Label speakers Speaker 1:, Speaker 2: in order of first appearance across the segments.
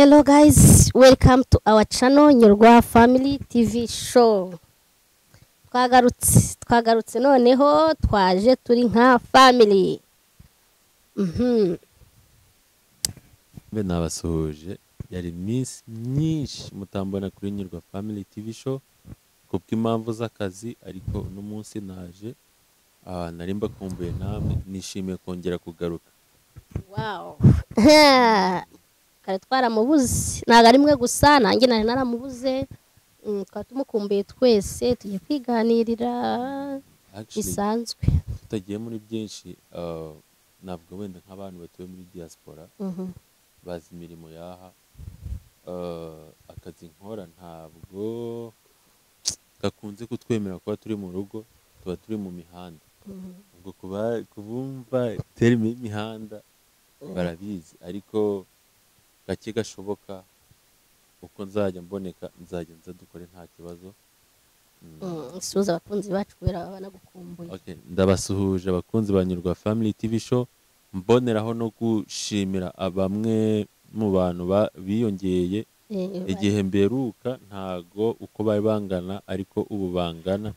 Speaker 1: Hello guys, welcome to our channel Nyurwa Family TV show. Twagarutse noneho twaje turi nka family.
Speaker 2: Mbe nabasuhuje yari iminsi myinshi mutambona kuri Nyurwa Family TV show kubw'impamvu z'akazi, ariko uno munsi naje nari mbakumbuye namwe, nishimiye kongera kugaruka.
Speaker 1: Wow. Kare twaramubuze, ntago ari mwe gusa, nanjye nari naramubuze. Twari tumukumbuye twese, tugiye kwiganirira bisanzwe.
Speaker 2: Tutagiye muri byinshi, navuga wenda nk'abantu batuye muri diaspora bazi imirimo yaha, akazi nkora ntabwo gakunze kutwemera kuba turi mu rugo, tuba turi mu mihanda. Ubwo kubumva terime y'imihanda barabizi, ariko gake gashoboka uko nzajya mboneka nzajya nza dukore nta kibazo.
Speaker 1: Suza abakunzi bacu kubera banagukumbuye.
Speaker 2: Okay, ndabasuhuje abakunzi ba Nyurwa Family TV show, mboneraho no gushimira bamwe mu bantu biyongeye igihe mberuka, ntago uko bari bangana ariko ubu bangana.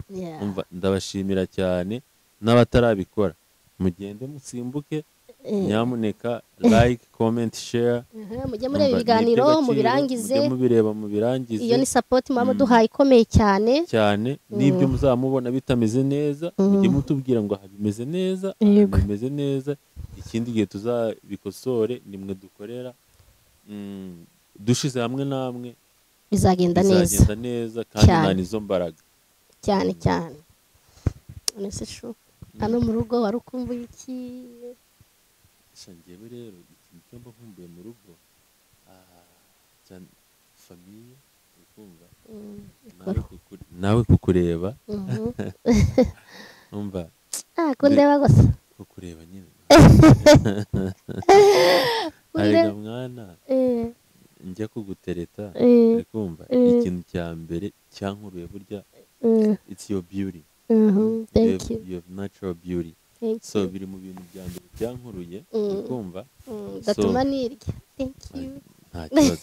Speaker 2: Ndabashimira cyane, n'abatarabikora mugende musimbuke, nyamuneka like, comment, share.
Speaker 1: Mujye mureba ibiganiro mubirangize,
Speaker 2: mubireba mubirangize.
Speaker 1: Iyo ni support mama duhaye ikomeye cyane
Speaker 2: cyane. Nibyo muzamubona bitameze neza, mujye mutubwira ngo bimeze neza, bimeze neza. Ikindi gihe tuzabikosore, nimwe dukorera. Dushize hamwe namwe
Speaker 1: bizagenda
Speaker 2: neza kandi nta nizo mbaraga
Speaker 1: cyane. Nese sho hano mu rugo wari ukumbuye iki?
Speaker 2: Njyewe rero ikintu cyo mba nkumbuye mu rugo cyane famiye, ukumva nawe kukureba. Umva
Speaker 1: kundeba gusa
Speaker 2: kukureba nyine arega mwana njya kugutereta, ukumva ikintu cya mbere cyankuruye burya it's your beauty.
Speaker 1: Thank you.
Speaker 2: You have natural beauty. So biri mu bintu bya mbere byankuruye, ukumva
Speaker 1: gatuma nirya. Thank you.
Speaker 2: Nta kibazo.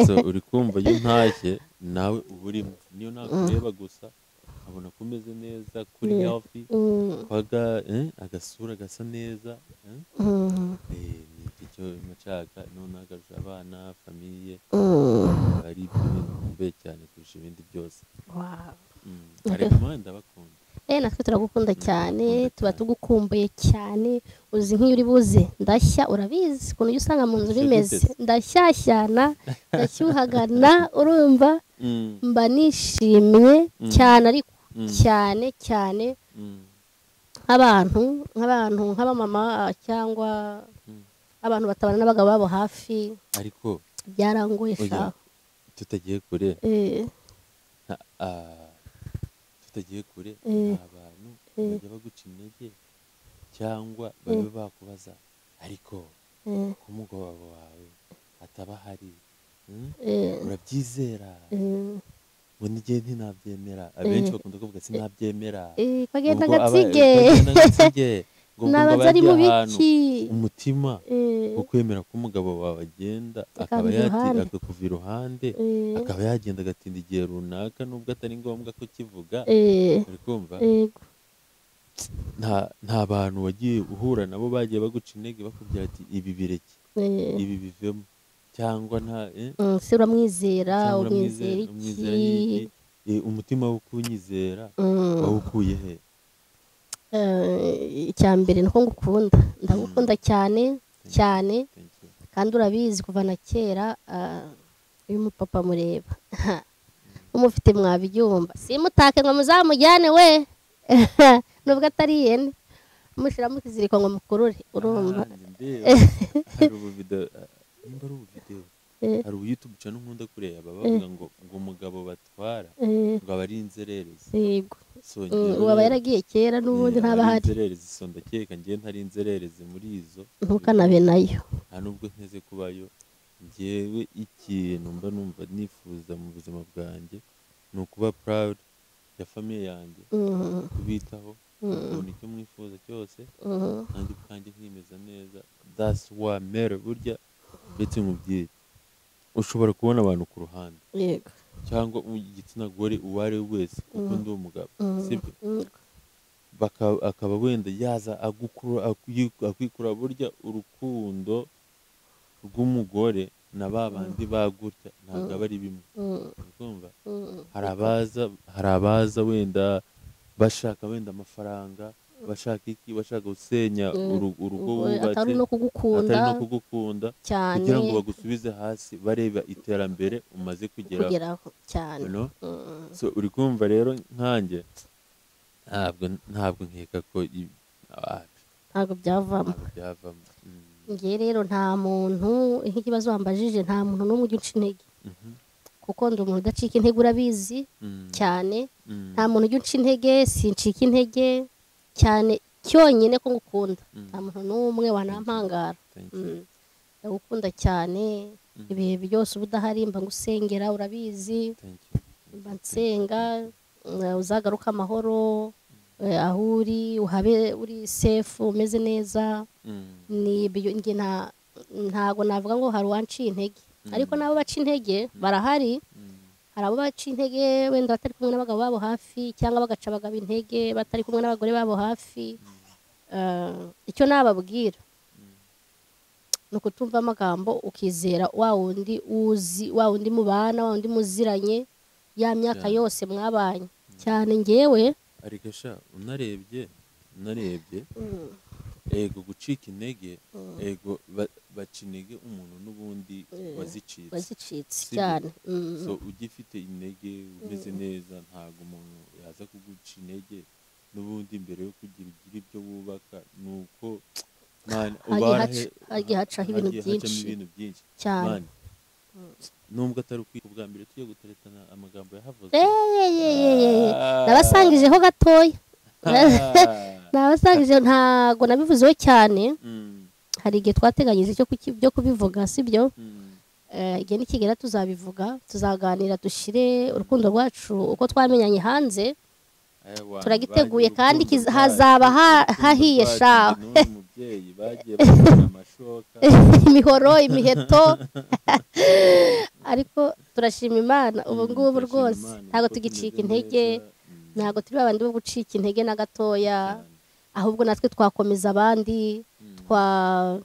Speaker 2: So uri kumva iyo ntashye nawe uba urimo, niyo nakureba gusa abona ko umeze neza, kuri healthy, kwaga agasura gasa neza. Ni icyo nshaka, none agarusha abana famiye ari ibintu bikomeye cyane kurusha ibindi byose. Ariko mwanda bakunda.
Speaker 1: Natwe turagukunda cyane, tuba tugukumbuye cyane. Uzi nk'iyo uri buze ndashya, urabizi ukuntu ujya usanga mu nzu bimeze, ndashyashyana, ndashyuhagana, urumva mba nishimye cyane, ariko cyane nk'abamama cyangwa abantu batabana n'abagabo babo hafi,
Speaker 2: ariko
Speaker 1: byarangoye shaho.
Speaker 2: Tutagiye kure, abantu bajya baguca intege cyangwa babe bakubaza, ariko ko umugabo wawe ataba ahari urabyizera? ngo n'igihe ntinabyemera. Abenshi bakunda kuvuga sinabyemera,
Speaker 1: bagenda gatsige nabaza ari mu biki
Speaker 2: umutima wo kwemera ko umugabo wawe agenda akakuva iruhande, akaba yagenda agatinda igihe runaka nubwo atari ngombwa ko kivuga. uri kumva nta bantu wagiye uhura nabo bagiye baguca intege bakubwira ati ibi bireke, ibi bivemo, cyangwa
Speaker 1: se uramwizera? Umwizera iki?
Speaker 2: Umutima wo kunyizera wawukuye he?
Speaker 1: Icya mbere nuko ngukunda, ndagukunda cyane, kandi urabizi kuva na kera. Uyu mupapa mureba umufite mwabyumva, simutake ngo muzamujyane we nubwo atari yene, mushiramo ikiziriko ngo mukurure, urumva.
Speaker 2: Hari ubuvideo, hari YouTube channel nkunda kureba bavuga ngo umugabo batwara ngo aba ari inzererezi.
Speaker 1: Yego, uba yaragiye kera n'ubundi ntaba hari
Speaker 2: inzererezi. So ndakeka ngiye ntari inzererezi muri izo,
Speaker 1: ntukanabe nayo,
Speaker 2: nta nubwo nteze kubayo. Njyewe ikintu mba numva nifuza mu buzima bwanjye ni ukuba proud ya famiye yanjye, kubitaho, kubona icyo mwifuza cyose, nanjye ubwanjye nkimeza neza. That's what matter burya. Ndetse mubyeyi ushobora kubona abantu ku ruhande
Speaker 1: yego
Speaker 2: cyangwa igitsina gore uwo ari we wese kuko ndi umugabo sibyo akaba wenda yaza akwikura burya urukundo rw'umugore na babandi bagutya ntabwo aba ari bimwe urumva hari abaza wenda bashaka wenda amafaranga bashaka iki bashaka gusenya urugo wubatse
Speaker 1: atari no kugukunda cyane
Speaker 2: kugira ngo bagusubize hasi bareba iterambere umaze kugeraho
Speaker 1: cyane
Speaker 2: so uri kumva rero nkanjye ntabwo nkeka ko
Speaker 1: ntabwo byavamo ngiye rero nta muntu nk'ikibazo wambajije nta muntu n'umwe ujya unca intege kuko ndi umuntu udacika intege urabizi cyane nta muntu ujya unca intege sincika intege cyane cyonyine ko ngukunda nta muntu n'umwe wanampangara ndagukunda cyane ibihe byose uba udahari mba ngusengera urabizi mba nsenga uzagaruka amahoro aho uri uhabe uri safe umeze neza njye ntago navuga ngo hari uwanciye intege ariko nabo baca intege barahari hari abo baca intege wenda batari kumwe n'abagabo babo hafi cyangwa bagaca abagabo intege batari kumwe n'abagore babo hafi icyo nababwira ni ukutumva amagambo ukizera wa wundi uzi wa wundi mubana wa wundi muziranye ya myaka yose mwabanye cyane ngewe
Speaker 2: ariko sha unarebye ego gucika intege ego baca intege umuntu n'ubundi
Speaker 1: wazicitse cyane
Speaker 2: so ugifite intege umeze neza ntabwo umuntu yaza kuguca intege n'ubundi mbere yo kugira ibyo wubaka ni uko
Speaker 1: hagiye hacaho ibintu byinshi cyane
Speaker 2: nubwo atari ukwiye ubwa mbere tugiye guteretana amagambo yahavuze
Speaker 1: nabasangijeho gatoya nabasangije ntago nabivuzeho cyane hari igihe twateganyije byo kubivuga sibyo igihe nikigera tuzabivuga tuzaganira dushire urukundo rwacu uko twamenyanye hanze turagiteguye kandi hazaba hahiye shaho imihoro imiheto ariko turashima Imana ubu ngubu rwose ntabwo tugicika intege ntabwo turi babandi bo gucika intege na gatoya ahubwo natwe twakomeza abandi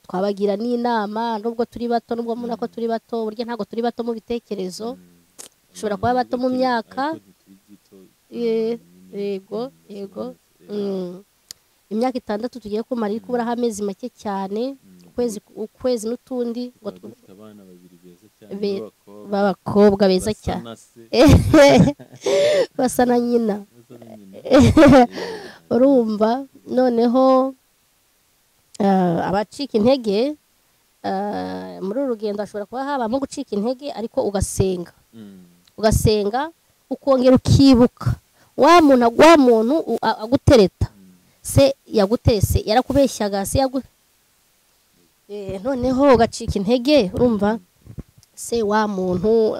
Speaker 1: twabagira n'inama nubwo turi bato nubwo mubona ko turi bato burya ntabwo turi bato mu bitekerezo dushobora kuba bato mu myaka yego imyaka 6 tugiye kumara iri kuburaho amezi make cyane ukwezi n'utundi b'abakobwa beza cyane basa na nyina urumva noneho abacika intege muri uru rugendo ashobora kuba habamo gucika intege ariko ugasenga ukongera ukibuka wa muntu agutereta se yagutese yarakubeshyaga se noneho ugacika intege urumva se wa muntu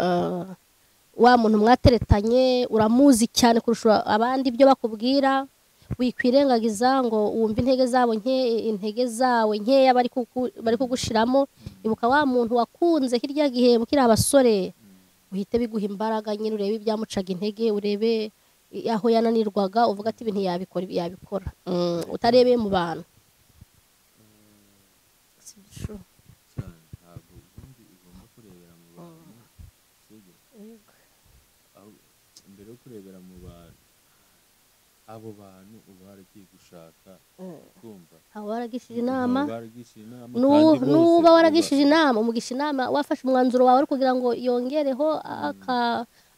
Speaker 1: mwateretanye uramuzi cyane kurusha abandi ibyo bakubwira wikwirengagiza ngo wumve intege zawe nkeya bari kugushiramo ibuka wa muntu wakunze hirya gihe mukiri abasore uhite biguha imbaraga nyine urebe ibyamucaga intege urebe aho yananirwaga uvuga ati ibintu yabikora utarebeye mu bantu
Speaker 2: mbere yo kurebera mu bantu abo bantu uba waragiye gushaka kumva
Speaker 1: aba waragishije inama nuba waragishije inama umugisha inama wafashe umwanzuro wawe ari kugira ngo yongereho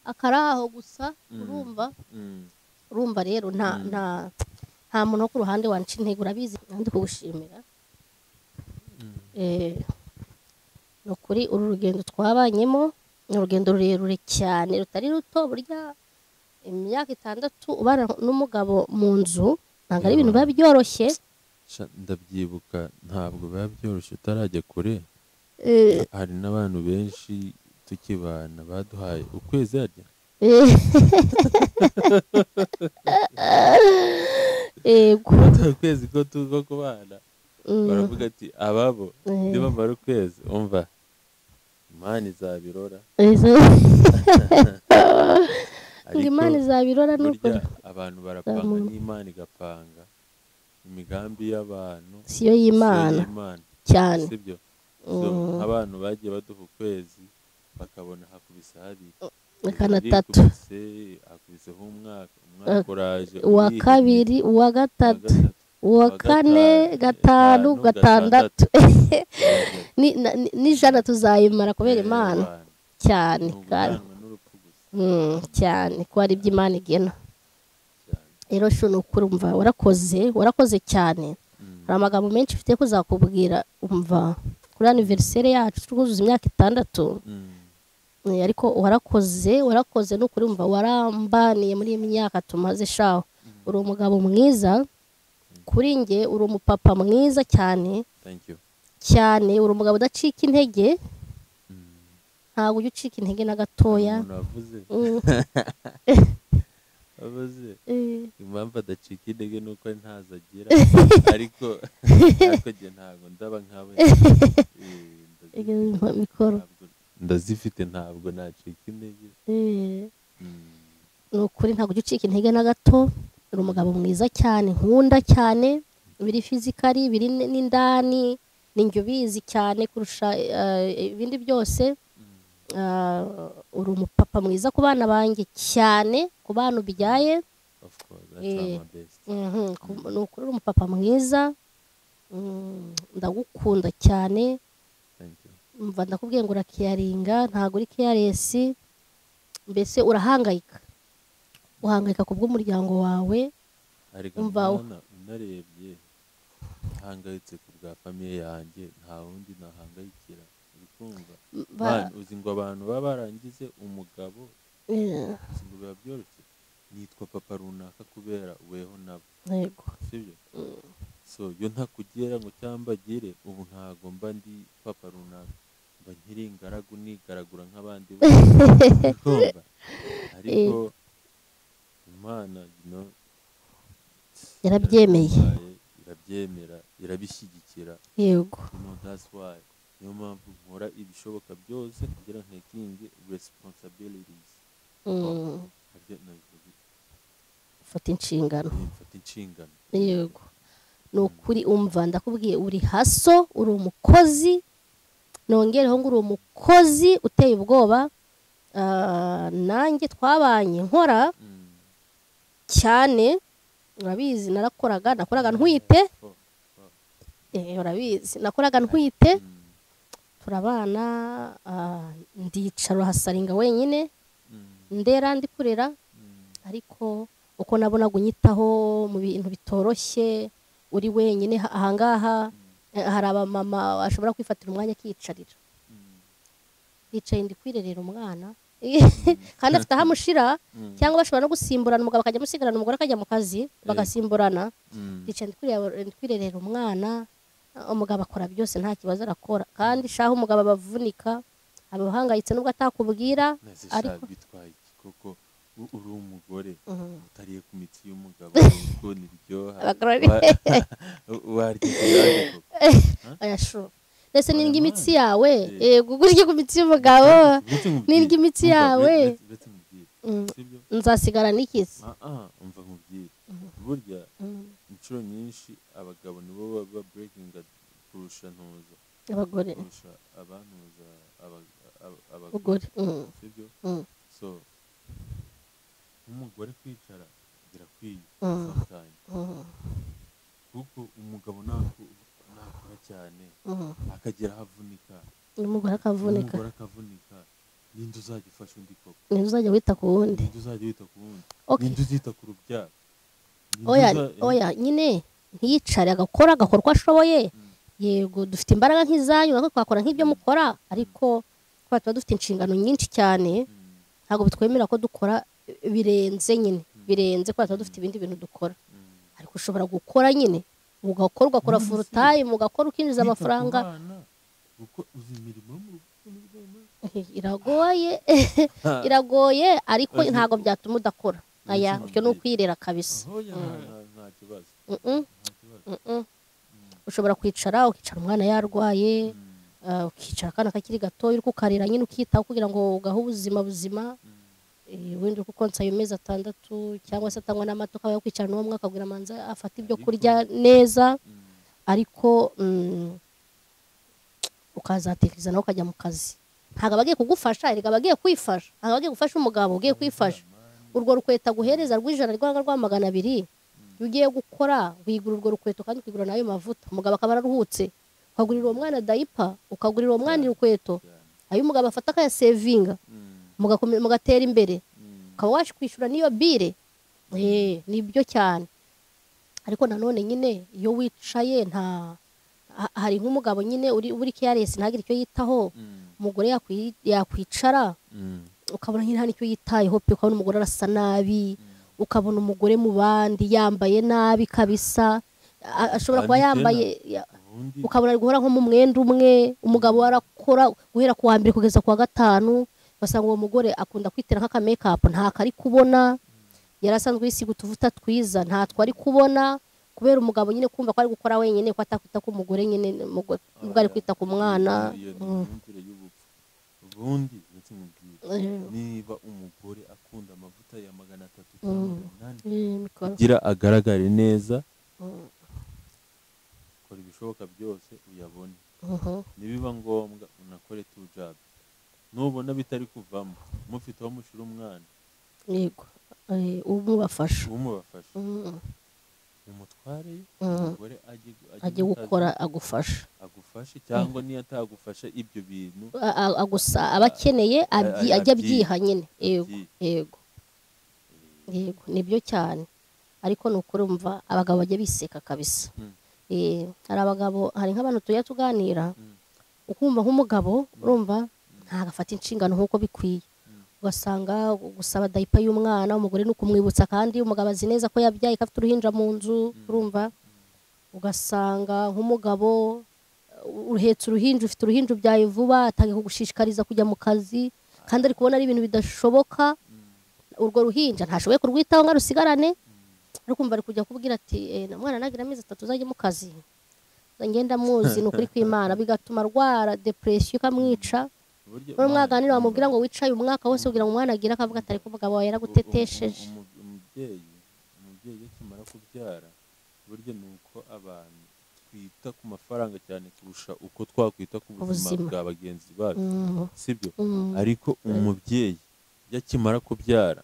Speaker 1: akaraho gusa urumva rero nta muntu wo ku ruhande wanca intege urabizi kandi kugushimira ni ukuri uru rugendo twabanyemo ni urugendo rurerure cyane rutari ruto burya imyaka 6 ubana n'umugabo mu nzu ntabwo ari ibintu biba byoroshye
Speaker 2: ndabyibuka ntabwo biba byoroshye utarajya kure hari n'abantu benshi tukibana baduhaye ukwezi harya ukwezi ko tuko kubana baravuga ati ababo niba mara ukwezi umva Imana izabirora
Speaker 1: ngo Imana izabirora nuko
Speaker 2: burya abantu barapanga n'Imana igapanga imigambi y'abantu
Speaker 1: siyo y'Imana cyane
Speaker 2: sibyo abantu bagiye baduha ukwezi bakabona hakubise habiri
Speaker 1: kanatatu
Speaker 2: hakubiseho umwaka uraje
Speaker 1: uwa kabiri uwa gatatu uwa kane gatanu gatandatu n'ijana tuzayimara kubera Imana cyane cyane ko ari iby'Imana igena rero sho nukurumva warakoze cyane hari amagambo menshi ufite kuzakubwira umva kuri anniversaire yacu twuzuza imyaka 6 ariko warakoze n'ukuri umva warambaniye muri iyi myaka tumaze shaho uri umugabo mwiza kuri nge uri umupapa mwiza cyane cyane uri umugabo udacika intege ntabwo ujya ucika intege na gatoya
Speaker 2: abaze impamvu adacika intege nuko ntazo agira ariko njye ntabwo ndaba nkawe ndazifite ntabwo nacika intege
Speaker 1: ni ukuri ntabwo ujya ucika intege na gato uri umugabo mwiza cyane nkunda cyane biri fizikari biri n'indani ninjye ubizi cyane kurusha ibindi byose uri umupapa mwiza ku bana banjye cyane ku bana ubyaye ni ukuri uri umupapa mwiza ndagukunda cyane mva ndakubwiye ngo urakiyaringa ntabwo uri kiyaresi mbese uhangayika ku bw'umuryango wawe
Speaker 2: umva unarebye hangayitse ku bwa famiye yanjye nta wundi nahangayikira ubikumva uzi ngo abantu baba barangize umugabo uzi ngo biba byoroshye nitwa papa runaka kubera weho nabo sibyo so yo ntakugera ngo cyangwa agire ubu ntago mba ndi papa runaka mba nkiri ingaragu nigaragura nk'abandi bose ariko Imana
Speaker 1: yarabyemeye
Speaker 2: irabyemera irabishyigikira
Speaker 1: yego
Speaker 2: that's why niyo mpamvu nkora ibishoboka byose kugira ntekinge responsibilities
Speaker 1: ufata inshingano yego ni ukuri umva ndakubwiye uri haso uri umukozi nongereho ngo uri umukozi uteye ubwoba nanjye twabanye nkora cyane urabizi nakoraga ntwite urabizi nakoraga ntwite turabana ndicara hasaringa wenyine ndera ndi kurera ariko uko nabonaga unyitaho mu bintu bitoroshye uri wenyine ahangaha hari abamama bashobora kwifatira umwanya akiyicarira yicaye ndi kwirerera umwana kandi afite aho amushira cyangwa bashobora no gusimburana umugabo akajya amusigarana umugore akajya mu kazi bagasimburana yicaye ndi kwirerera umwana umugabo akora byose nta kibazo arakora kandi shaho umugabo abavunika aba ahangayitse nubwo atakubwira
Speaker 2: ariko koko uri umugore utariye ku mitsi y'umugabo ngo niryoha waryo
Speaker 1: ayasho ese n'indya imitsi yawe gugurye ku mitsi y'umugabo n'indya imitsi yawe nzasigara n'ikizi
Speaker 2: umva nkubwire burya inshuro nyinshi abagabo nibo baba breakinga kurusha ntuza
Speaker 1: abagore
Speaker 2: kurusha abantuza
Speaker 1: abagore
Speaker 2: sibyo so umugore kwicara birakwiye sometimes kuko umugabo nakora cyane akagera ahavunika
Speaker 1: umugore akavunika
Speaker 2: ninde uzajya ufasha undi koko
Speaker 1: ninde uzajya wita ku wundi
Speaker 2: ninde uzita ku rubyaro
Speaker 1: oya nyine ntiyicare agakora uko ashoboye yego dufite imbaraga nk'izanyu natwe twakora nk'ibyo mukora ariko kuba tuba dufite inshingano nyinshi cyane ntabwo bitwemera ko dukora birenze kuba tuba dufite ibindi bintu dukora ariko ushobora gukora nyine ugakora full time ugakora ukinjiza amafaranga iragoye ariko ntabwo byatuma udakora aya icyo ni ukwirera kabisa ushobora kwicara ukicara umwana yarwaye ukicara akana kakiri gatoya uri kukarira nyine ukitaho kugira ngo ugahe ubuzima buzima. Wenda kuko nsa ayo mezi 6 cyangwa se atangwa n'amata ukaba yakwicara n'uwo mwaka kugira manza afata ibyo kurya neza, ariko ukazatekereza nawe ukajya mu kazi. Ntabwo abagiye kugufasha, erega abagiye kwifasha, ntabwo abagiye gufasha umugabo ugiye kwifasha. Urwo rukweta guhereza rw'ijana rwanga rwa 200 ugiye gukora wigura urwo rukweto kandi ukigura nayo mavuta, umugabo akaba araruhutse, ukagurira uwo mwana daipa, ukagurira uwo mwana urukweto, ayo umugabo afata akaya sevinga mugatera imbere, ukaba waje kwishyura niyo bire. Nibyo cyane. Ariko nanone nyine iyo wicaye hari nk'umugabo nyine uri careless ntagire icyo yitaho, umugore yakwicara ukabona nyine nta nicyo yitayeho pe, ukabona umugore arasa nabi, ukabona umugore mu bandi yambaye nabi kabisa, ashobora kuba yambaye ukabona ari guhora nko mu mwenda umwe, umugabo arakora guhera ku wa mbere kugeza ku wa 5, basanga uwo mugore akunda kwitera nk'aka make up nta kari kubona, yarasanzwe yisiga utuvuta twiza nta twari kubona, kubera umugabo nyine kumva ko ari gukora wenyine, ko atakwita ku mugore nyine, ubwo ari kwita ku mwana.
Speaker 2: Ubundi niba umugore akunda amavuta ya 300 cyangwa 800 kugira agaragare neza, kora ibishoboka byose uyabone. Nibiba ngombwa unakore tujab, nubona bitari kuvamo mufite aho mushira umwana,
Speaker 1: yego umubafasha
Speaker 2: umutware umugore ajye
Speaker 1: gukora agufashe,
Speaker 2: cyangwa niyo atagufasha ibyo bintu
Speaker 1: agusa abakeneye ajya byiha nyine. Yego nibyo cyane. Ariko nukurumva abagabo bajya biseka kabisa. Hari abagabo, hari nk'abantu tujya tuganira, ukumva nk'umugabo urumva ntagafata inshingano nk'uko bikwiye, ugasanga gusaba daipa y'umwana umugore no kumwibutsa, kandi umugabo azi neza ko yabyaye afite uruhinja mu nzu, urumva ugasanga nk'umugabo uhetse uruhinja, ufite uruhinja byaye vuba, atangiye kugushishikariza kujya mu kazi, kandi ari kubona ari ibintu bidashoboka. Urwo ruhinja ntashoboye kurwitaho ngo rusigarane, ariko umva ari kujya kubwira ati mwana nagira amezi 3 uzajye mu kazi, ngenda muzi n'ukuri kw'Imana, bigatuma arwara depression ikamwica. Uri mwaganira wamubwira ngo wicaye umwaka wose kugira ngo umwana agira, akavuga atari ko umugabo wawe yaragutetesheje.
Speaker 2: Umubyeyi akimara kubyara, burya nuko abantu twita ku mafaranga cyane kurusha uko twakwita ku buzima bwa bagenzi bacu, sibyo? Ariko umubyeyi yakimara kubyara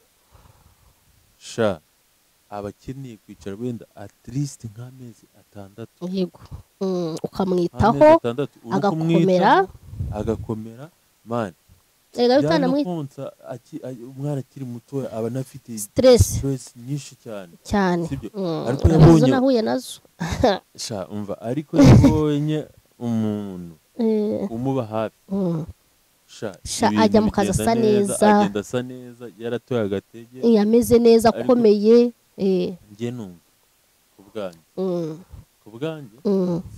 Speaker 2: abakeneye kwicara wenda at least nk'amezi 6.
Speaker 1: Yego ukamwitaho
Speaker 2: agakomera man.
Speaker 1: Konsa
Speaker 2: umwana akiri muto aba anafite
Speaker 1: stress
Speaker 2: nyinshi cyane,
Speaker 1: sibyo?
Speaker 2: Ariko yabonye
Speaker 1: nahuye nazo
Speaker 2: umva, ariko yabonye umuntu umuba hafi,
Speaker 1: ajya mu kazi asa neza,
Speaker 2: agenda asa neza, yaratoye agatege,
Speaker 1: yameze neza, akomeye.
Speaker 2: Njye numva ku bwanjye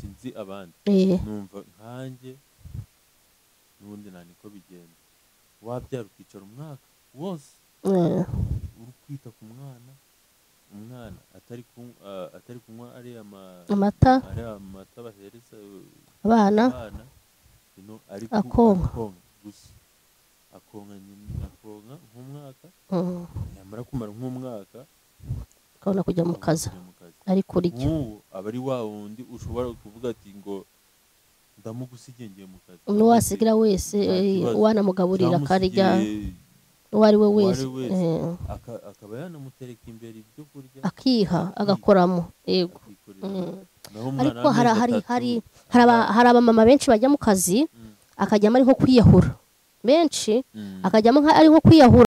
Speaker 2: sinzi abandi, numva nkanjye n'ubundi nta niko bigenda. Wabyara ukicara umwaka wose uri kwita ku umwana atari kunywa ariya
Speaker 1: amata
Speaker 2: bahereza
Speaker 1: abana,
Speaker 2: akonka gusa, akonka nk'umwaka, yamara kumara nk'umwaka
Speaker 1: akabona kujya mu kazi, ariko urya
Speaker 2: nk'uwo aba ari wa wundi ushobora kuvuga ati ngo ndamugusigiye ngiye mu kazi,
Speaker 1: n'uwasigira wese wanamugaburira akarya, uwo ari we wese
Speaker 2: akaba yanamutereka imbere ibyo kurya
Speaker 1: akiha agakoramo. Yego. Ariko hari abamama benshi bajya mu kazi akajyamo ari nko kwiyahura, benshi akajyamo ari nko kwiyahura.